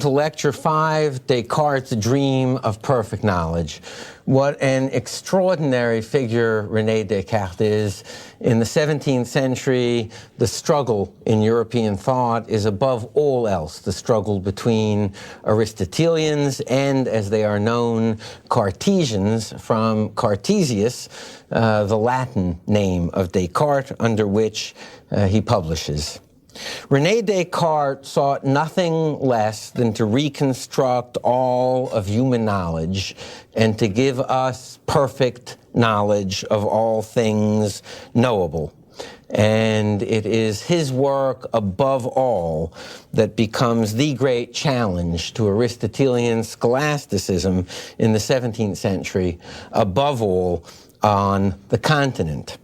To Lecture 5, Descartes' Dream of Perfect Knowledge. What an extraordinary figure Rene Descartes is. In the 17th century, the struggle in European thought is above all else the struggle between Aristotelians and, as they are known, Cartesians, from Cartesius, the Latin name of Descartes, under which he publishes. Rene Descartes sought nothing less than to reconstruct all of human knowledge and to give us perfect knowledge of all things knowable. And it is his work, above all, that becomes the great challenge to Aristotelian scholasticism in the 17th century, above all, on the continent.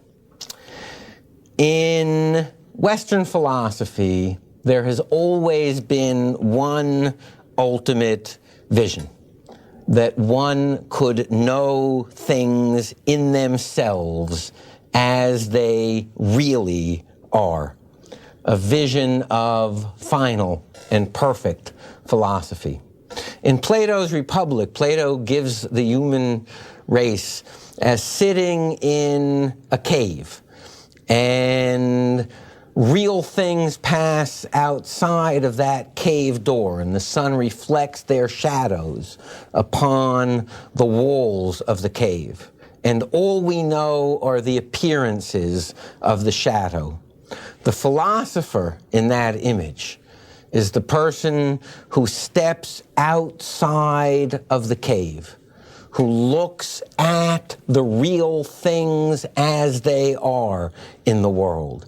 In Western philosophy, there has always been one ultimate vision, that one could know things in themselves as they really are. A vision of final and perfect philosophy. In Plato's Republic, Plato gives the human race as sitting in a cave, and real things pass outside of that cave door, and the sun reflects their shadows upon the walls of the cave. And all we know are the appearances of the shadow. The philosopher in that image is the person who steps outside of the cave, who looks at the real things as they are in the world.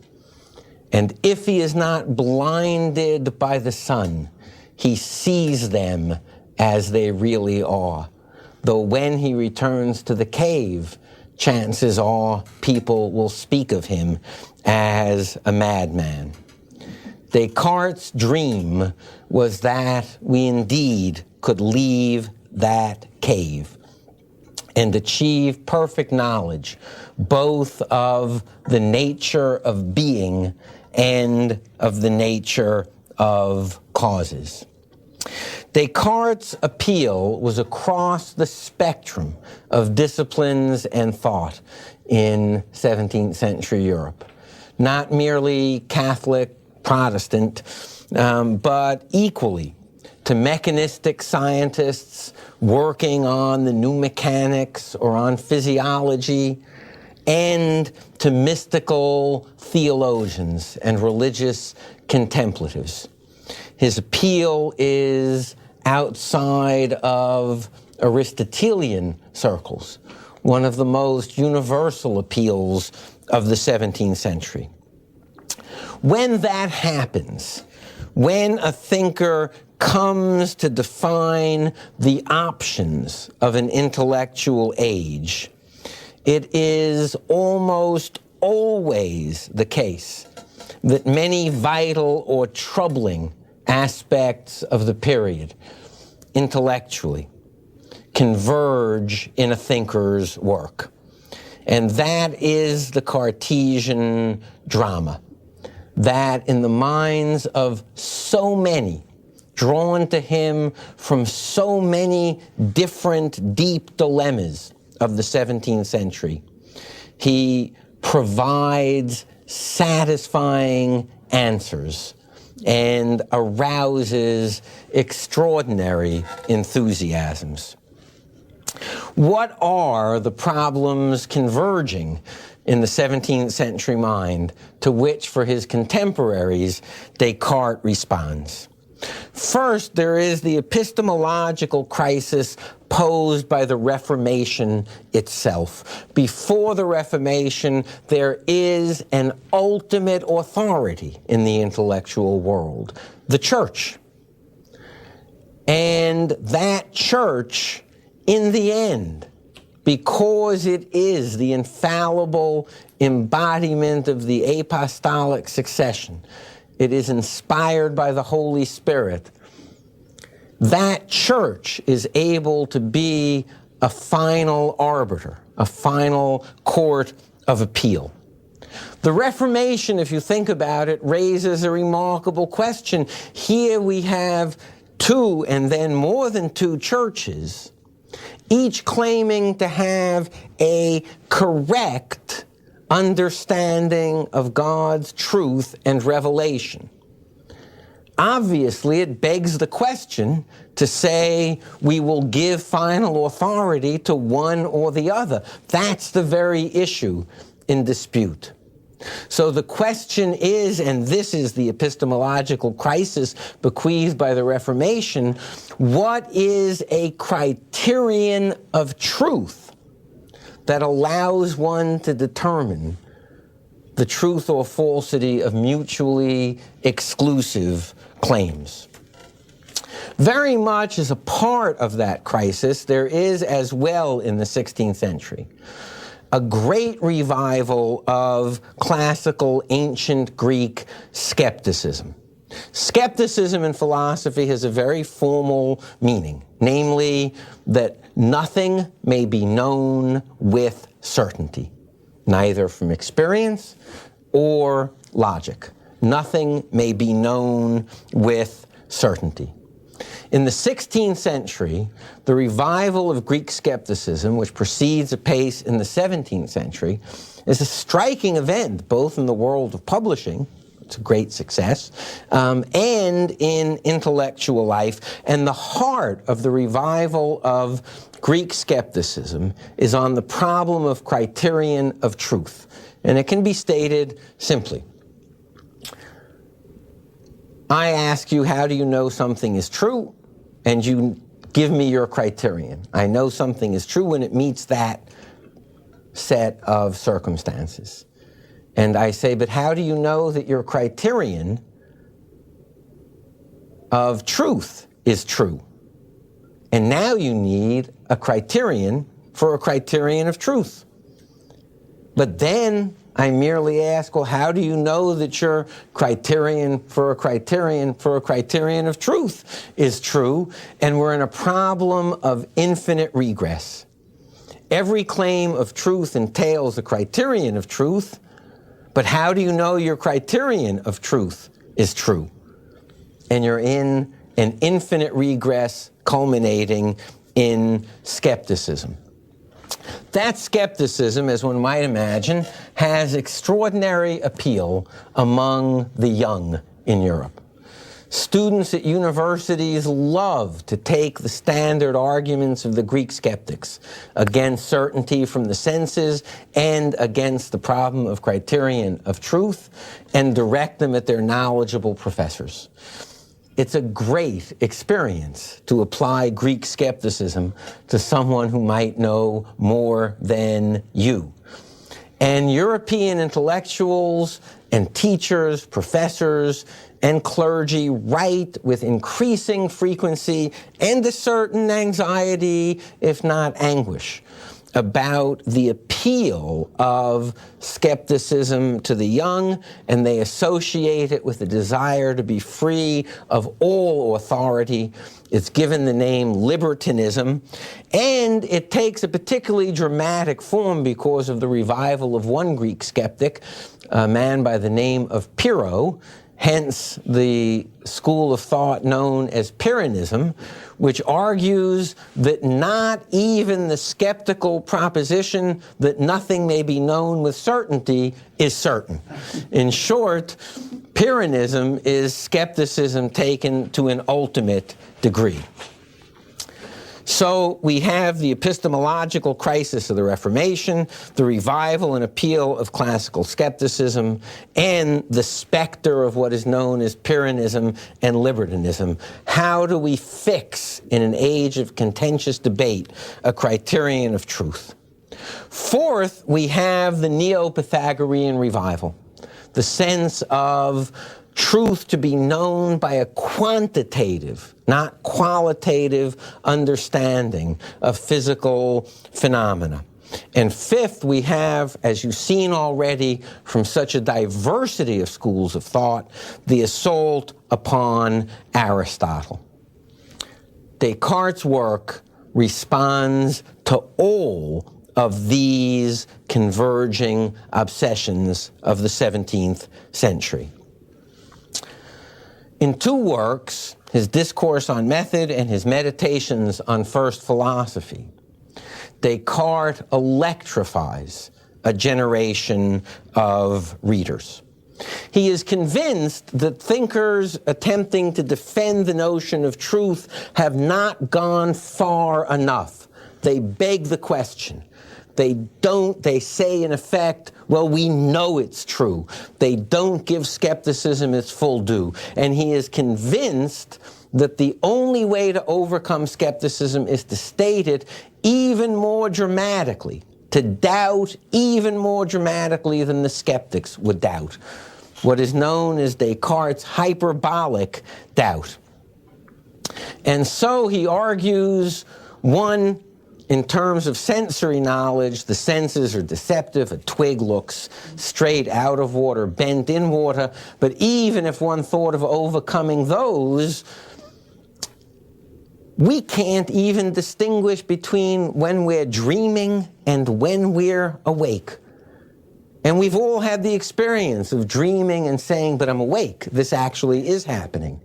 And if he is not blinded by the sun, he sees them as they really are. Though when he returns to the cave, chances are people will speak of him as a madman. Descartes' dream was that we indeed could leave that cave and achieve perfect knowledge, both of the nature of being and of the nature of causes. Descartes' appeal was across the spectrum of disciplines and thought in 17th century Europe. Not merely Catholic, Protestant, but equally to mechanistic scientists working on the new mechanics or on physiology, and to mystical theologians and religious contemplatives. His appeal is outside of Aristotelian circles, one of the most universal appeals of the 17th century. When that happens, when a thinker comes to define the options of an intellectual age, it is almost always the case that many vital or troubling aspects of the period, intellectually, converge in a thinker's work. And that is the Cartesian drama, that in the minds of so many, drawn to him from so many different deep dilemmas of the 17th century, he provides satisfying answers and arouses extraordinary enthusiasms. What are the problems converging in the 17th century mind to which, for his contemporaries, Descartes responds? First, there is the epistemological crisis posed by the Reformation itself. Before the Reformation, there is an ultimate authority in the intellectual world, the Church. And that Church, in the end, because it is the infallible embodiment of the apostolic succession, it is inspired by the Holy Spirit, that Church is able to be a final arbiter, a final court of appeal. The Reformation, if you think about it, raises a remarkable question. Here we have two and then more than two churches, each claiming to have a correct understanding of God's truth and revelation. Obviously, it begs the question to say we will give final authority to one or the other. That's the very issue in dispute. So the question is, and this is the epistemological crisis bequeathed by the Reformation, what is a criterion of truth that allows one to determine the truth or falsity of mutually exclusive claims? Very much as a part of that crisis, there is as well in the 16th century a great revival of classical ancient Greek skepticism. Skepticism in philosophy has a very formal meaning, namely that nothing may be known with certainty, neither from experience or logic. Nothing may be known with certainty. In the 16th century, the revival of Greek skepticism, which proceeds apace in the 17th century, is a striking event both in the world of publishing, it's a great success, and in intellectual life. And the heart of the revival of Greek skepticism is on the problem of criterion of truth. And it can be stated simply. I ask you, how do you know something is true? And you give me your criterion. I know something is true when it meets that set of circumstances. And I say, but how do you know that your criterion of truth is true? And now you need a criterion for a criterion of truth. But then I merely ask, well, how do you know that your criterion for a criterion of truth is true? And we're in a problem of infinite regress. Every claim of truth entails a criterion of truth, but how do you know your criterion of truth is true? And you're in an infinite regress culminating in skepticism. That skepticism, as one might imagine, has extraordinary appeal among the young in Europe. Students at universities love to take the standard arguments of the Greek skeptics against certainty from the senses and against the problem of criterion of truth and direct them at their knowledgeable professors. It's a great experience to apply Greek skepticism to someone who might know more than you. And European intellectuals and teachers, professors, and clergy write with increasing frequency and a certain anxiety, if not anguish, about the appeal of skepticism to the young, and they associate it with the desire to be free of all authority. It's given the name libertinism, and it takes a particularly dramatic form because of the revival of one Greek skeptic, a man by the name of Pyrrho, hence the school of thought known as Pyrrhonism, which argues that not even the skeptical proposition that nothing may be known with certainty is certain. In short, Pyrrhonism is skepticism taken to an ultimate degree. So we have the epistemological crisis of the Reformation, the revival and appeal of classical skepticism, and the specter of what is known as Pyrrhonism and libertinism. How do we fix, in an age of contentious debate, a criterion of truth? Fourth, we have the Neo-Pythagorean revival, the sense of truth to be known by a quantitative, not qualitative understanding of physical phenomena. And fifth, we have, as you've seen already from such a diversity of schools of thought, the assault upon Aristotle. Descartes' work responds to all of these converging obsessions of the 17th century. In two works, his Discourse on Method and his Meditations on First Philosophy, Descartes electrifies a generation of readers. He is convinced that thinkers attempting to defend the notion of truth have not gone far enough. They beg the question. They say in effect, well, we know it's true. They don't give skepticism its full due. And he is convinced that the only way to overcome skepticism is to state it even more dramatically, to doubt even more dramatically than the skeptics would doubt. What is known as Descartes' hyperbolic doubt. And so he argues, one, in terms of sensory knowledge, the senses are deceptive. A twig looks straight out of water, bent in water. But even if one thought of overcoming those, we can't even distinguish between when we're dreaming and when we're awake. And we've all had the experience of dreaming and saying, but I'm awake. This actually is happening.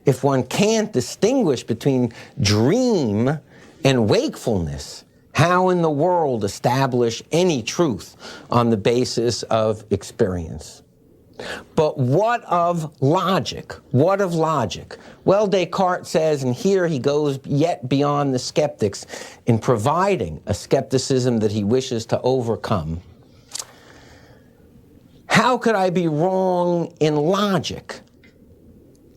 If one can't distinguish between dream and wakefulness, how in the world establish any truth on the basis of experience? But what of logic? What of logic? Well, Descartes says, and here he goes yet beyond the skeptics in providing a skepticism that he wishes to overcome. How could I be wrong in logic?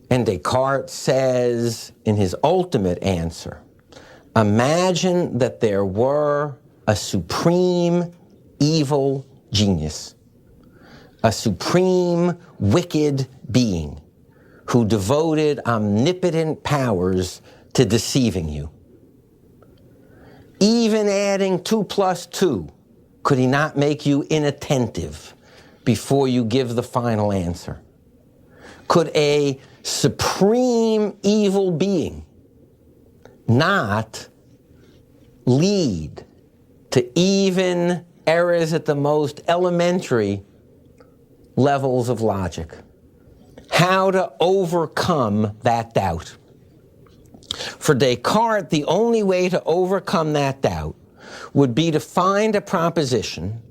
And Descartes says in his ultimate answer, imagine that there were a supreme evil genius, a supreme wicked being who devoted omnipotent powers to deceiving you. Even adding 2 + 2, could he not make you inattentive before you give the final answer? Could a supreme evil being not lead to even errors at the most elementary levels of logic? How to overcome that doubt? For Descartes, the only way to overcome that doubt would be to find a proposition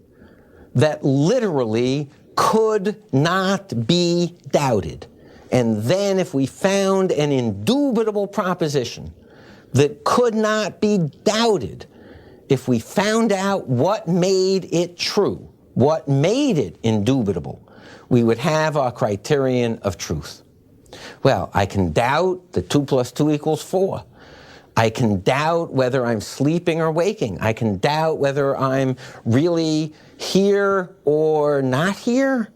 that literally could not be doubted. And then if we found an indubitable proposition that could not be doubted, if we found out what made it true, what made it indubitable, we would have our criterion of truth. Well, I can doubt that 2 + 2 = 4. I can doubt whether I'm sleeping or waking. I can doubt whether I'm really here or not here.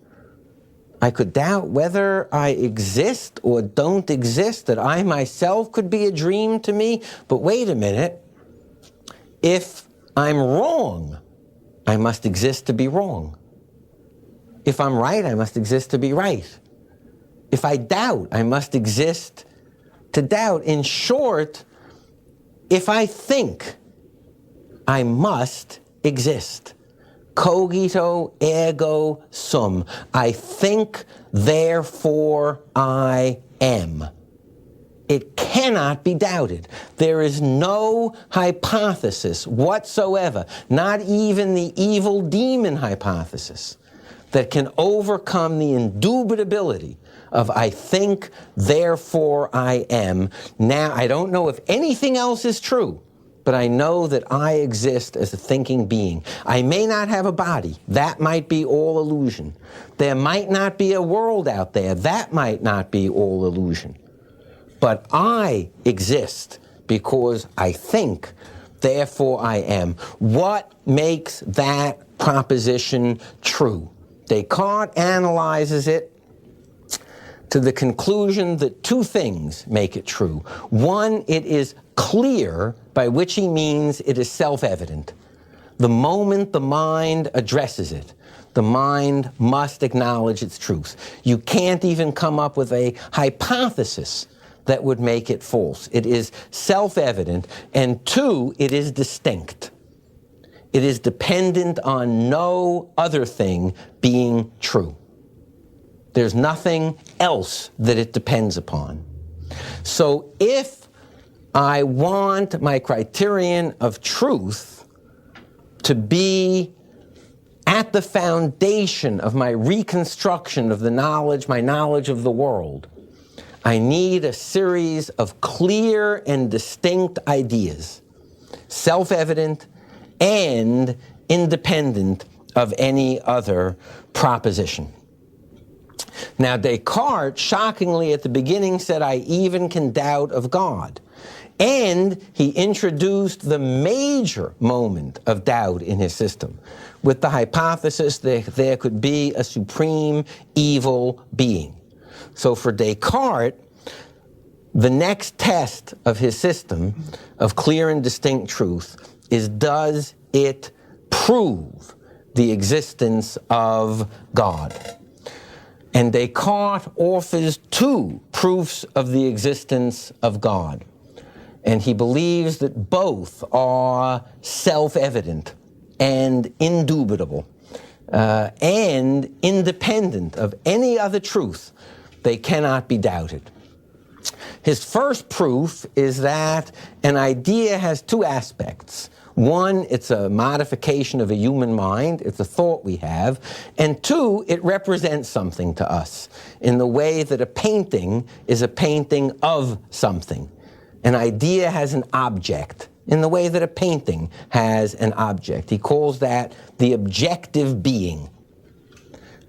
I could doubt whether I exist or don't exist, that I myself could be a dream to me. But wait a minute. If I'm wrong, I must exist to be wrong. If I'm right, I must exist to be right. If I doubt, I must exist to doubt. In short, if I think, I must exist. Cogito ergo sum. I think, therefore I am. It cannot be doubted. There is no hypothesis whatsoever, not even the evil demon hypothesis, that can overcome the indubitability of I think, therefore I am. Now, I don't know if anything else is true, but I know that I exist as a thinking being. I may not have a body. That might be all illusion. There might not be a world out there. That might not be all illusion. But I exist because I think, therefore I am. What makes that proposition true? Descartes analyzes it to the conclusion that two things make it true. One, it is clear, by which he means it is self-evident. The moment the mind addresses it, the mind must acknowledge its truth. You can't even come up with a hypothesis that would make it false. It is self-evident. And two, it is distinct. It is dependent on no other thing being true. There's nothing else that it depends upon. So if I want my criterion of truth to be at the foundation of my reconstruction of the knowledge, my knowledge of the world, I need a series of clear and distinct ideas, self-evident and independent of any other proposition. Now, Descartes, shockingly at the beginning, said, I even can doubt of God. And he introduced the major moment of doubt in his system with the hypothesis that there could be a supreme evil being. So for Descartes, the next test of his system of clear and distinct truth is, does it prove the existence of God? And Descartes offers two proofs of the existence of God. And he believes that both are self-evident and indubitable and independent of any other truth. They cannot be doubted. His first proof is that an idea has two aspects. One, it's a modification of a human mind. It's a thought we have. And two, it represents something to us in the way that a painting is a painting of something. An idea has an object in the way that a painting has an object. He calls that the objective being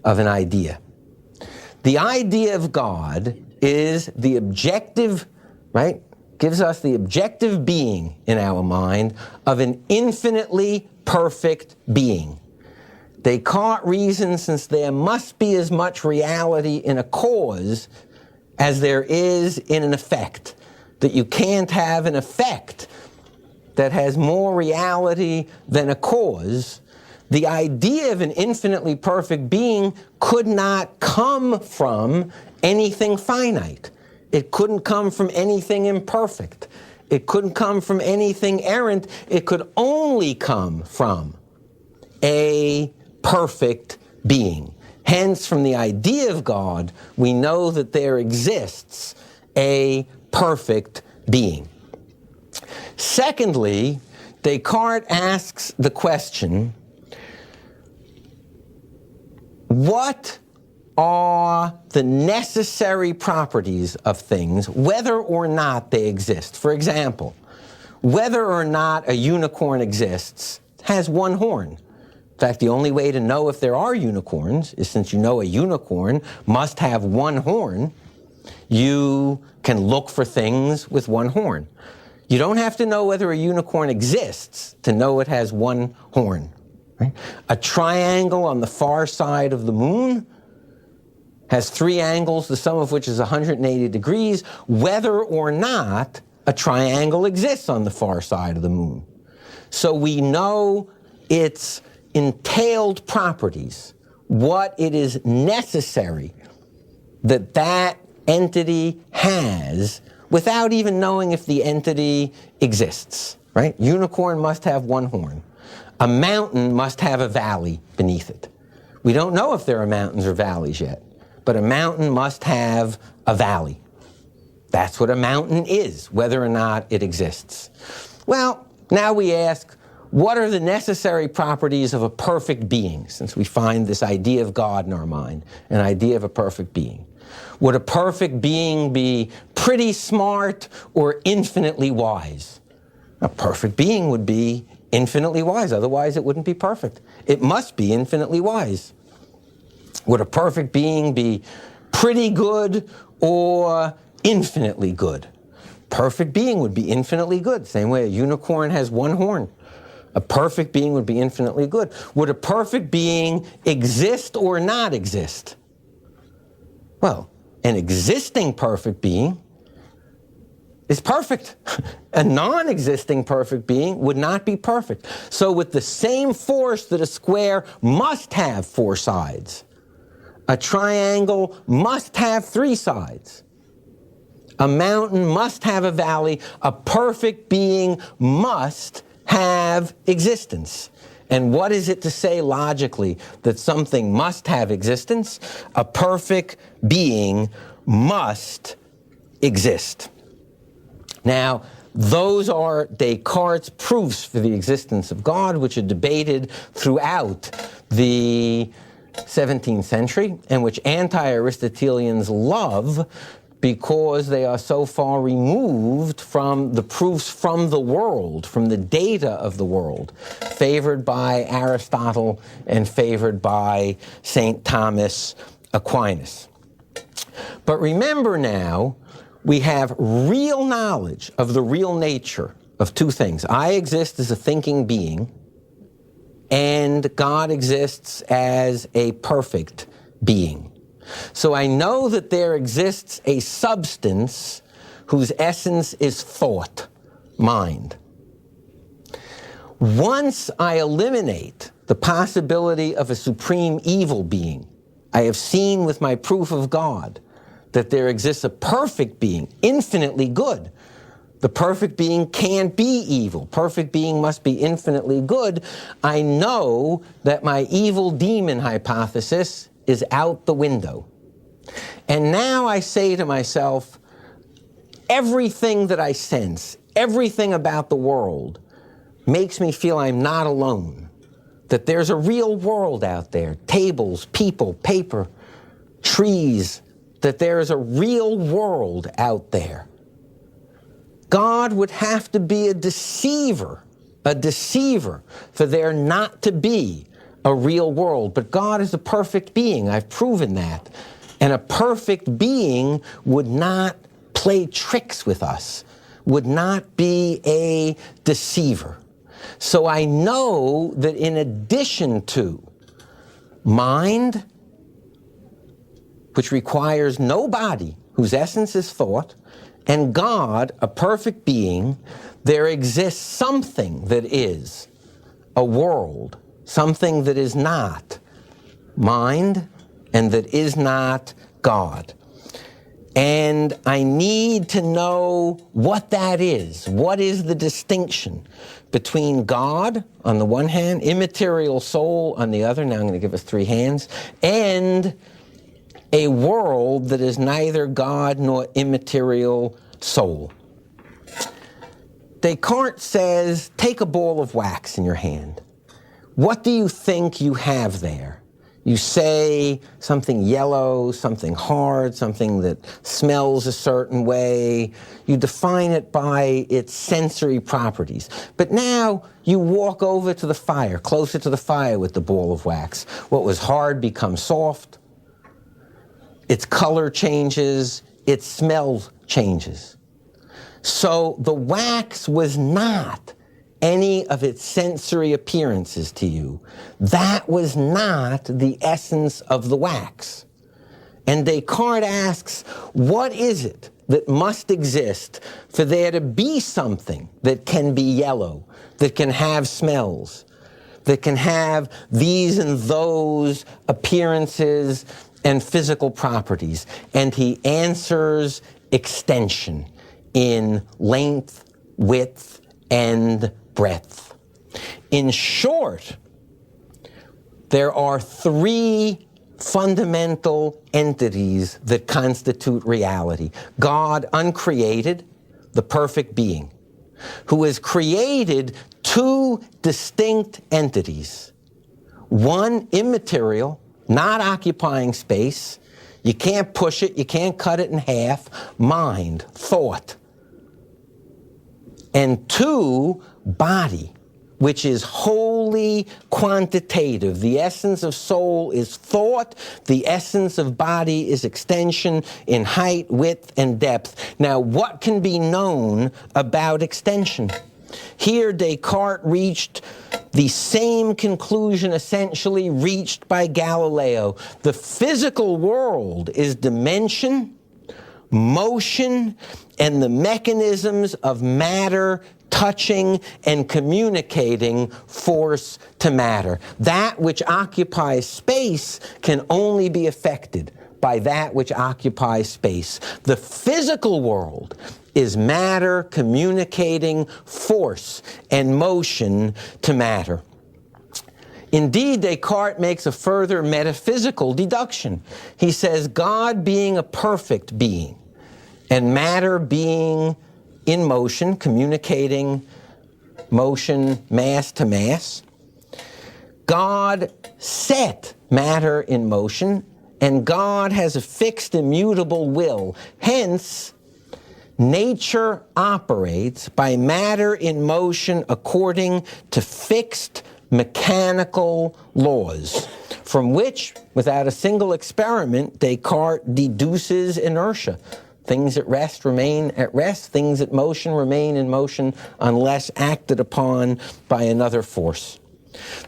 of an idea. The idea of God is the objective, right? Gives us the objective being in our mind of an infinitely perfect being. Descartes reasons, since there must be as much reality in a cause as there is in an effect, that you can't have an effect that has more reality than a cause, the idea of an infinitely perfect being could not come from anything finite. It couldn't come from anything imperfect. It couldn't come from anything errant. It could only come from a perfect being. Hence, from the idea of God, we know that there exists a perfect being. Secondly, Descartes asks the question, what are the necessary properties of things, whether or not they exist? For example, whether or not a unicorn exists has one horn. In fact, the only way to know if there are unicorns is, since you know a unicorn must have one horn, you can look for things with one horn. You don't have to know whether a unicorn exists to know it has one horn. Right? A triangle on the far side of the moon has three angles, the sum of which is 180 degrees, whether or not a triangle exists on the far side of the moon. So we know its entailed properties, what it is necessary that that entity has, without even knowing if the entity exists, right? Unicorn must have one horn. A mountain must have a valley beneath it. We don't know if there are mountains or valleys yet, but a mountain must have a valley. That's what a mountain is, whether or not it exists. Well, now we ask, what are the necessary properties of a perfect being, since we find this idea of God in our mind, an idea of a perfect being? Would a perfect being be pretty smart or infinitely wise? A perfect being would be infinitely wise, otherwise it wouldn't be perfect. It must be infinitely wise. Would a perfect being be pretty good or infinitely good? Perfect being would be infinitely good, same way a unicorn has one horn. A perfect being would be infinitely good. Would a perfect being exist or not exist? Well, an existing perfect being is perfect. A non-existing perfect being would not be perfect. So with the same force that a square must have four sides, a triangle must have three sides. A mountain must have a valley. A perfect being must have existence. And what is it to say logically that something must have existence? A perfect being must exist. Now, those are Descartes' proofs for the existence of God, which are debated throughout the 17th century, and which anti-Aristotelians love because they are so far removed from the proofs from the world, from the data of the world, favored by Aristotle and favored by St. Thomas Aquinas. But remember now, we have real knowledge of the real nature of two things. I exist as a thinking being, and God exists as a perfect being. So I know that there exists a substance whose essence is thought, mind. Once I eliminate the possibility of a supreme evil being, I have seen with my proof of God that there exists a perfect being, infinitely good. The perfect being can't be evil. Perfect being must be infinitely good. I know that my evil demon hypothesis is out the window. And now I say to myself, everything that I sense, everything about the world makes me feel I'm not alone, that there's a real world out there, tables, people, paper, trees, that there is a real world out there. God would have to be a deceiver for there not to be a real world. But God is a perfect being. I've proven that. And a perfect being would not play tricks with us, would not be a deceiver. So I know that in addition to mind, which requires no body, whose essence is thought, and God, a perfect being, there exists something that is a world, something that is not mind and that is not God. And I need to know what that is. What is the distinction between God, on the one hand, immaterial soul on the other, now I'm going to give us three hands, and a world that is neither God nor immaterial soul. Descartes says, take a ball of wax in your hand. What do you think you have there? You say something yellow, something hard, something that smells a certain way. You define it by its sensory properties. But now you walk over to the fire, closer to the fire with the ball of wax. What was hard becomes soft. Its color changes, its smell changes. So the wax was not any of its sensory appearances to you. That was not the essence of the wax. And Descartes asks, what is it that must exist for there to be something that can be yellow, that can have smells, that can have these and those appearances and physical properties? And he answers extension in length, width, and breadth. In short, there are three fundamental entities that constitute reality. God, uncreated, the perfect being, who has created two distinct entities. One, immaterial, not occupying space. You can't push it, you can't cut it in half. Mind, thought. And two, body, which is wholly quantitative. The essence of soul is thought. The essence of body is extension in height, width, and depth. Now, what can be known about extension? Here, Descartes reached the same conclusion essentially reached by Galileo. The physical world is dimension, motion, and the mechanisms of matter touching and communicating force to matter. That which occupies space can only be affected by that which occupies space. The physical world is matter communicating force and motion to matter. Indeed, Descartes makes a further metaphysical deduction. He says, God being a perfect being, and matter being in motion, communicating motion mass to mass, God set matter in motion, and God has a fixed, immutable will. Hence, nature operates by matter in motion according to fixed mechanical laws, from which, without a single experiment, Descartes deduces inertia. Things at rest remain at rest, things at motion remain in motion unless acted upon by another force.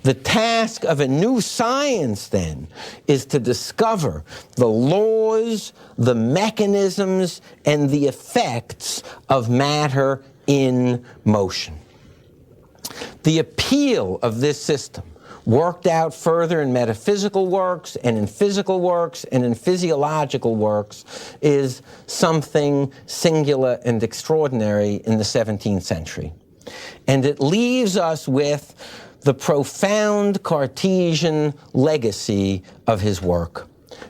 The task of a new science, then, is to discover the laws, the mechanisms, and the effects of matter in motion. The appeal of this system, worked out further in metaphysical works and in physical works and in physiological works, is something singular and extraordinary in the 17th century. And it leaves us with the profound Cartesian legacy of his work,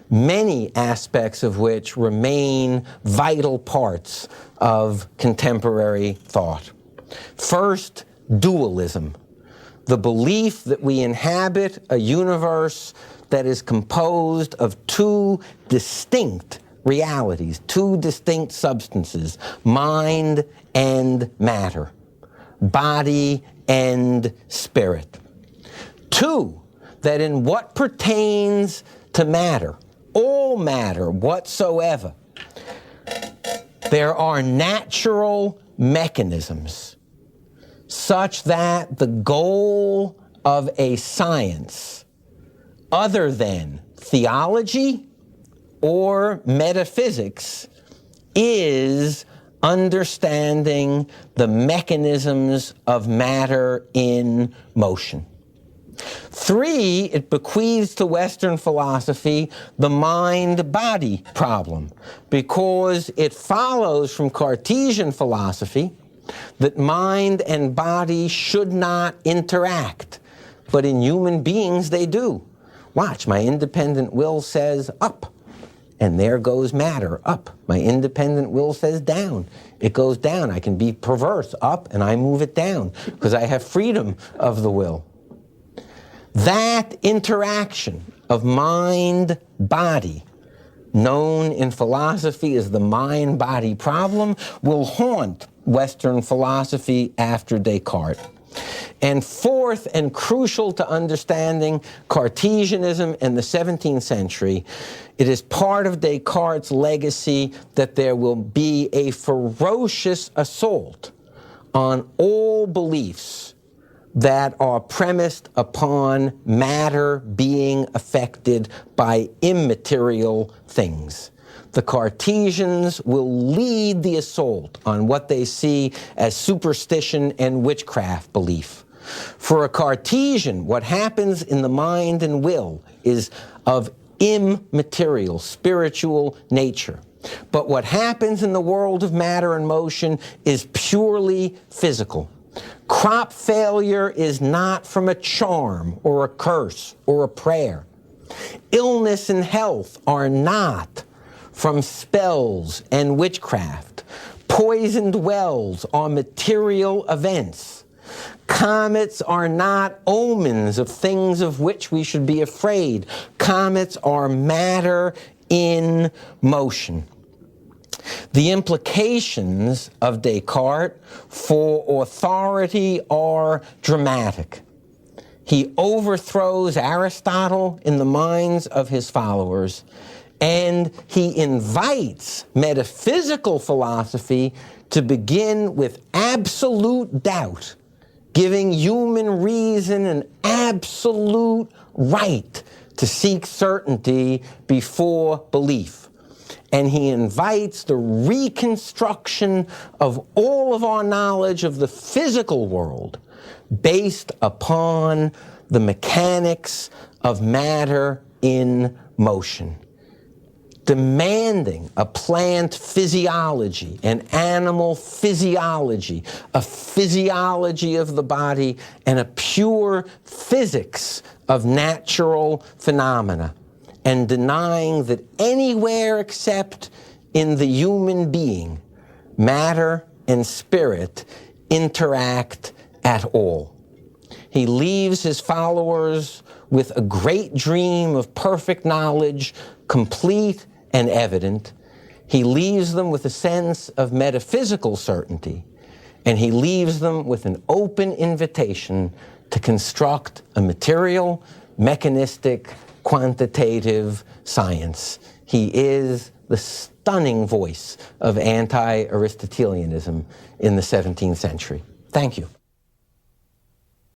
many aspects of which remain vital parts of contemporary thought. First, dualism, the belief that we inhabit a universe that is composed of two distinct realities, two distinct substances, mind and matter, body and spirit. Two, that in what pertains to matter, all matter whatsoever, there are natural mechanisms such that the goal of a science other than theology or metaphysics is understanding the mechanisms of matter in motion. Three, it bequeaths to Western philosophy the mind-body problem, because it follows from Cartesian philosophy that mind and body should not interact, but in human beings they do. Watch, my independent will says up, and there goes matter, up. My independent will says down. It goes down. I can be perverse, up, and I move it down, because I have freedom of the will. That interaction of mind-body, known in philosophy as the mind-body problem, will haunt Western philosophy after Descartes. And fourth, and crucial to understanding Cartesianism in the 17th century, it is part of Descartes' legacy that there will be a ferocious assault on all beliefs that are premised upon matter being affected by immaterial things. The Cartesians will lead the assault on what they see as superstition and witchcraft belief. For a Cartesian, what happens in the mind and will is of immaterial, spiritual nature. But what happens in the world of matter and motion is purely physical. Crop failure is not from a charm or a curse or a prayer. Illness and health are not from spells and witchcraft. Poisoned wells are material events. Comets are not omens of things of which we should be afraid. Comets are matter in motion. The implications of Descartes for authority are dramatic. He overthrows Aristotle in the minds of his followers, and he invites metaphysical philosophy to begin with absolute doubt, giving human reason an absolute right to seek certainty before belief. And he invites the reconstruction of all of our knowledge of the physical world based upon the mechanics of matter in motion, demanding a plant physiology, an animal physiology, a physiology of the body, and a pure physics of natural phenomena and denying that anywhere except in the human being, matter and spirit interact at all. He leaves his followers with a great dream of perfect knowledge, complete and evident. He leaves them with a sense of metaphysical certainty, and he leaves them with an open invitation to construct a material, mechanistic, quantitative science. He is the stunning voice of anti-Aristotelianism in the 17th century. Thank you.